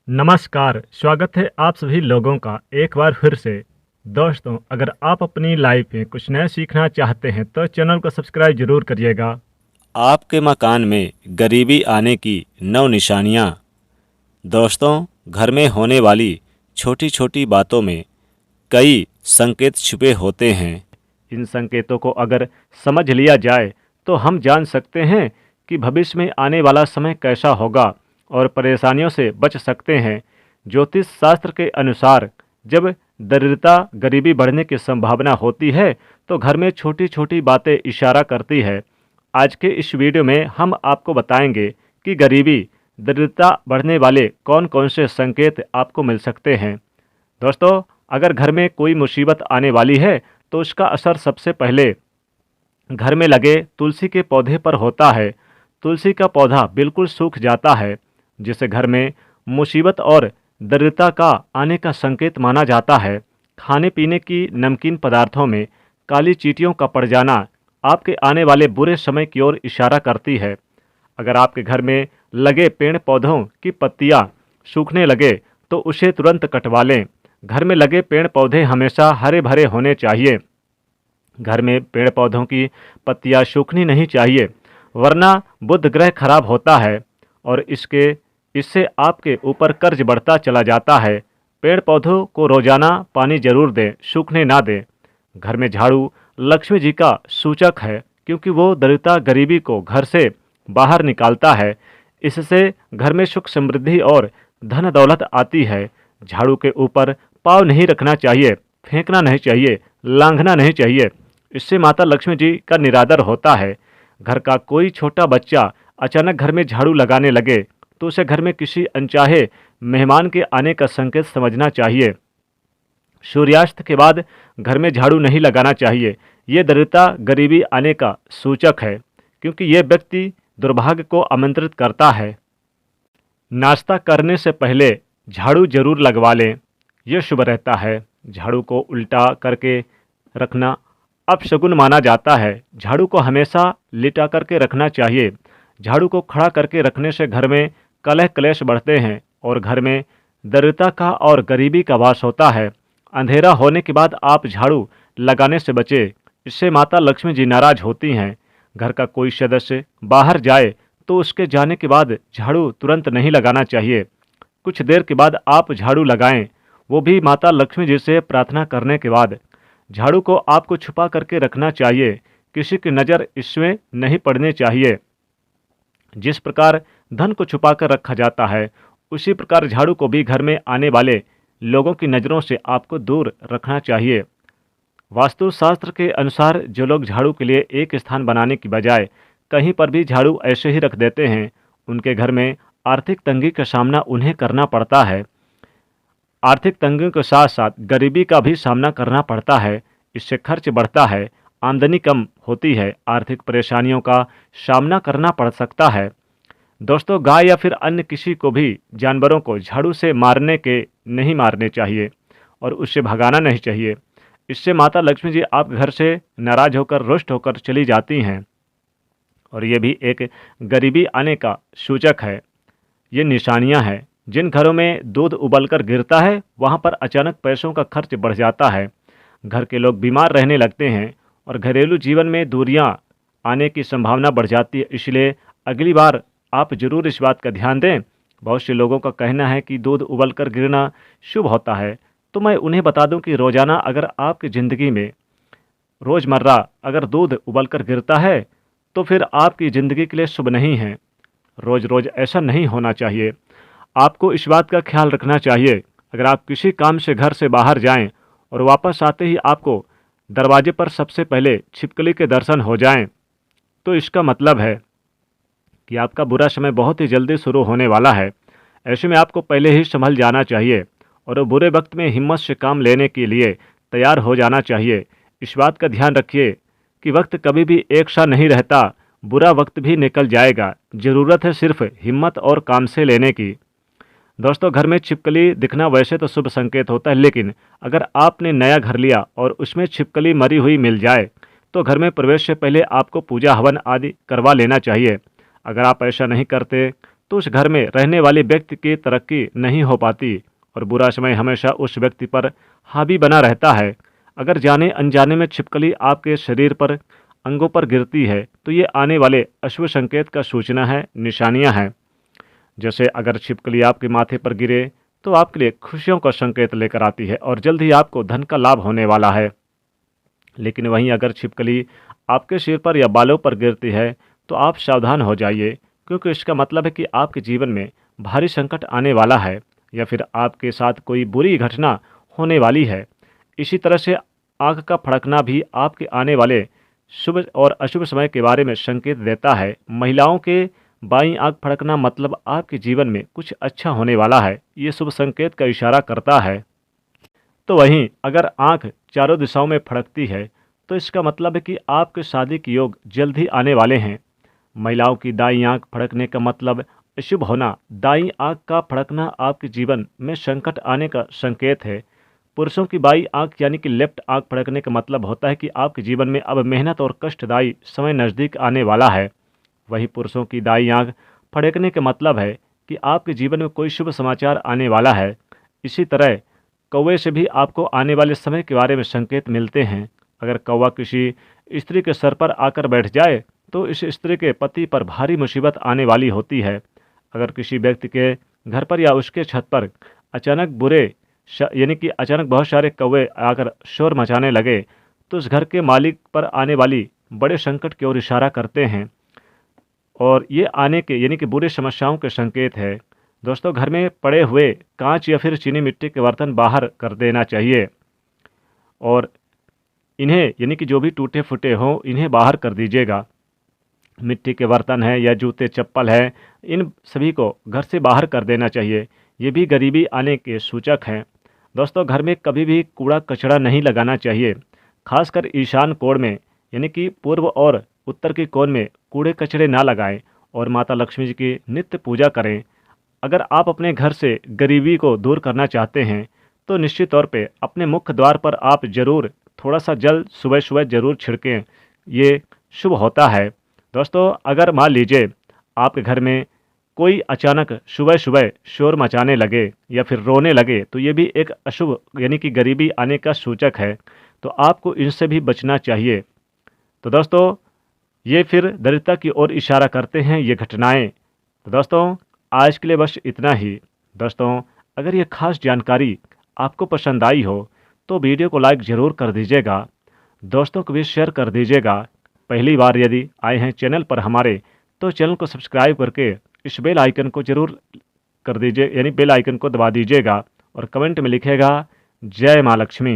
नमस्कार, स्वागत है आप सभी लोगों का एक बार फिर से। दोस्तों, अगर आप अपनी लाइफ में कुछ नया सीखना चाहते हैं तो चैनल को सब्सक्राइब जरूर करिएगा। आपके मकान में गरीबी आने की 9 निशानियाँ। दोस्तों, घर में होने वाली छोटी छोटी बातों में कई संकेत छुपे होते हैं। इन संकेतों को अगर समझ लिया जाए तो हम जान सकते हैं कि भविष्य में आने वाला समय कैसा होगा और परेशानियों से बच सकते हैं। ज्योतिष शास्त्र के अनुसार जब दरिद्रता गरीबी बढ़ने की संभावना होती है तो घर में छोटी छोटी बातें इशारा करती है। आज के इस वीडियो में हम आपको बताएंगे कि गरीबी दरिद्रता बढ़ने वाले कौन कौन से संकेत आपको मिल सकते हैं। दोस्तों, अगर घर में कोई मुसीबत आने वाली है तो उसका असर सबसे पहले घर में लगे तुलसी के पौधे पर होता है। तुलसी का पौधा बिल्कुल सूख जाता है, जिसे घर में मुसीबत और दरिद्रता का आने का संकेत माना जाता है। खाने पीने की नमकीन पदार्थों में काली चींटियों का पड़ जाना आपके आने वाले बुरे समय की ओर इशारा करती है। अगर आपके घर में लगे पेड़ पौधों की पत्तियां सूखने लगे तो उसे तुरंत कटवा लें। घर में लगे पेड़ पौधे हमेशा हरे भरे होने चाहिए। घर में पेड़ पौधों की पत्तियां सूखनी नहीं चाहिए, वरना बुध ग्रह खराब होता है और इससे आपके ऊपर कर्ज बढ़ता चला जाता है। पेड़ पौधों को रोजाना पानी जरूर दें, सूखने ना दें। घर में झाड़ू लक्ष्मी जी का सूचक है, क्योंकि वो दरिद्रता गरीबी को घर से बाहर निकालता है। इससे घर में सुख समृद्धि और धन दौलत आती है। झाड़ू के ऊपर पाँव नहीं रखना चाहिए, फेंकना नहीं चाहिए, लांघना नहीं चाहिए। इससे माता लक्ष्मी जी का निरादर होता है। घर का कोई छोटा बच्चा अचानक घर में झाड़ू लगाने लगे तो उसे घर में किसी अनचाहे मेहमान के आने का संकेत समझना चाहिए। सूर्यास्त के बाद घर में झाड़ू नहीं लगाना चाहिए। ये दरिद्रता गरीबी आने का सूचक है, क्योंकि ये व्यक्ति दुर्भाग्य को आमंत्रित करता है। नाश्ता करने से पहले झाड़ू जरूर लगवा लें, यह शुभ रहता है। झाड़ू को उल्टा करके रखना अपशगुन माना जाता है। झाड़ू को हमेशा लिटा करके रखना चाहिए। झाड़ू को खड़ा करके रखने से घर में कलह क्लेश बढ़ते हैं और घर में दरिद्रता का और गरीबी का वास होता है। अंधेरा होने के बाद आप झाड़ू लगाने से बचें, इससे माता लक्ष्मी जी नाराज होती हैं। घर का कोई सदस्य बाहर जाए तो उसके जाने के बाद झाड़ू तुरंत नहीं लगाना चाहिए। कुछ देर के बाद आप झाड़ू लगाएं, वो भी माता लक्ष्मी जी से प्रार्थना करने के बाद। झाड़ू को आपको छुपा करके रखना चाहिए, किसी की नज़र इसमें नहीं पड़नी चाहिए। जिस प्रकार धन को छुपा कर रखा जाता है, उसी प्रकार झाड़ू को भी घर में आने वाले लोगों की नज़रों से आपको दूर रखना चाहिए। वास्तुशास्त्र के अनुसार जो लोग झाड़ू के लिए एक स्थान बनाने की बजाय कहीं पर भी झाड़ू ऐसे ही रख देते हैं, उनके घर में आर्थिक तंगी का सामना उन्हें करना पड़ता है। आर्थिक तंगी के साथ साथ गरीबी का भी सामना करना पड़ता है। इससे खर्च बढ़ता है, आमदनी कम होती है, आर्थिक परेशानियों का सामना करना पड़ सकता है। दोस्तों, गाय या फिर अन्य किसी को भी जानवरों को झाड़ू से नहीं मारने चाहिए और उससे भगाना नहीं चाहिए। इससे माता लक्ष्मी जी आप घर से नाराज होकर रुष्ट होकर चली जाती हैं और ये भी एक गरीबी आने का सूचक है। ये निशानियां हैं। जिन घरों में दूध उबलकर गिरता है वहां पर अचानक पैसों का खर्च बढ़ जाता है। घर के लोग बीमार रहने लगते हैं और घरेलू जीवन में दूरियां आने की संभावना बढ़ जाती है। इसलिए अगली बार आप जरूर इस बात का ध्यान दें। बहुत से लोगों का कहना है कि दूध उबलकर गिरना शुभ होता है, तो मैं उन्हें बता दूं कि रोज़ाना अगर आपकी ज़िंदगी में रोज़मर्रा अगर दूध उबलकर गिरता है तो फिर आपकी ज़िंदगी के लिए शुभ नहीं है। रोज़ रोज़ ऐसा नहीं होना चाहिए। आपको इस बात का ख्याल रखना चाहिए, अगर आप किसी काम से घर से बाहर जाएं और वापस आते ही आपको दरवाजे पर सबसे पहले छिपकली के दर्शन हो जाएं, तो इसका मतलब है कि आपका बुरा समय बहुत ही जल्दी शुरू होने वाला है। ऐसे में आपको पहले ही संभल जाना चाहिए और बुरे वक्त में हिम्मत से काम लेने के लिए तैयार हो जाना चाहिए। इस बात का ध्यान रखिए कि वक्त कभी भी एक सा नहीं रहता, बुरा वक्त भी निकल जाएगा। ज़रूरत है सिर्फ हिम्मत और काम से लेने की। दोस्तों, घर में छिपकली दिखना वैसे तो शुभ संकेत होता है, लेकिन अगर आपने नया घर लिया और उसमें छिपकली मरी हुई मिल जाए तो घर में प्रवेश से पहले आपको पूजा हवन आदि करवा लेना चाहिए। अगर आप ऐसा नहीं करते तो उस घर में रहने वाले व्यक्ति की तरक्की नहीं हो पाती और बुरा समय हमेशा उस व्यक्ति पर हावी बना रहता है। अगर जाने अनजाने में छिपकली आपके शरीर पर, अंगों पर गिरती है तो ये आने वाले अशुभ संकेत का सूचना है, निशानियां हैं। जैसे अगर छिपकली आपके माथे पर गिरे तो आपके लिए खुशियों का संकेत लेकर आती है और जल्द ही आपको धन का लाभ होने वाला है। लेकिन वहीं अगर छिपकली आपके सिर पर या बालों पर गिरती है तो आप सावधान हो जाइए, क्योंकि इसका मतलब है कि आपके जीवन में भारी संकट आने वाला है या फिर आपके साथ कोई बुरी घटना होने वाली है। इसी तरह से आंख का फड़कना भी आपके आने वाले शुभ और अशुभ समय के बारे में संकेत देता है। महिलाओं के बाईं आंख फड़कना मतलब आपके जीवन में कुछ अच्छा होने वाला है, ये शुभ संकेत का इशारा करता है। तो वहीं अगर आंख चारों दिशाओं में फड़कती है तो इसका मतलब है कि आपके शादी के योग जल्द ही आने वाले हैं। महिलाओं की दाईं आंख फड़कने का मतलब अशुभ होना। दाईं आंख का फड़कना आपके जीवन में संकट आने का संकेत है। पुरुषों की बाईं आंख यानी कि लेफ्ट आंख फड़कने का मतलब होता है कि आपके जीवन में अब मेहनत और कष्टदायी समय नज़दीक आने वाला है। वहीं पुरुषों की दाईं आंख फड़कने का मतलब है कि आपके जीवन में कोई शुभ समाचार आने वाला है। इसी तरह कौवे से भी आपको आने वाले समय के बारे में संकेत मिलते हैं। अगर कौवा किसी स्त्री के सर पर आकर बैठ जाए तो इस स्त्री के पति पर भारी मुसीबत आने वाली होती है। अगर किसी व्यक्ति के घर पर या उसके छत पर यानी कि अचानक बहुत सारे कौवे आकर शोर मचाने लगे तो उस घर के मालिक पर आने वाली बड़े संकट की ओर इशारा करते हैं और ये आने के यानी कि बुरे समस्याओं के संकेत है। दोस्तों, घर में पड़े हुए कांच या फिर चीनी मिट्टी के बर्तन बाहर कर देना चाहिए और इन्हें यानी कि जो भी टूटे फूटे हों इन्हें बाहर कर दीजिएगा। मिट्टी के बर्तन हैं या जूते चप्पल हैं, इन सभी को घर से बाहर कर देना चाहिए। ये भी गरीबी आने के सूचक हैं। दोस्तों, घर में कभी भी कूड़ा कचरा नहीं लगाना चाहिए, खासकर ईशान कोण में यानी कि पूर्व और उत्तर के कोण में कूड़े कचरे ना लगाएं और माता लक्ष्मी जी की नित्य पूजा करें। अगर आप अपने घर से गरीबी को दूर करना चाहते हैं तो निश्चित तौर पे अपने मुख्य द्वार पर आप ज़रूर थोड़ा सा जल सुबह सुबह ज़रूर छिड़कें, ये शुभ होता है। दोस्तों, अगर मान लीजिए आपके घर में कोई अचानक सुबह सुबह शोर मचाने लगे या फिर रोने लगे तो ये भी एक अशुभ यानी कि गरीबी आने का सूचक है, तो आपको इनसे भी बचना चाहिए। तो दोस्तों, ये फिर दरिद्रता की ओर इशारा करते हैं ये घटनाएं। तो दोस्तों, आज के लिए बस इतना ही। दोस्तों, अगर ये खास जानकारी आपको पसंद आई हो तो वीडियो को लाइक ज़रूर कर दीजिएगा, दोस्तों को भी शेयर कर दीजिएगा। पहली बार यदि आए हैं चैनल पर हमारे तो चैनल को सब्सक्राइब करके इस बेल आइकन को ज़रूर कर दीजिए, यानी बेल आइकन को दबा दीजिएगा और कमेंट में लिखेगा जय माँ लक्ष्मी।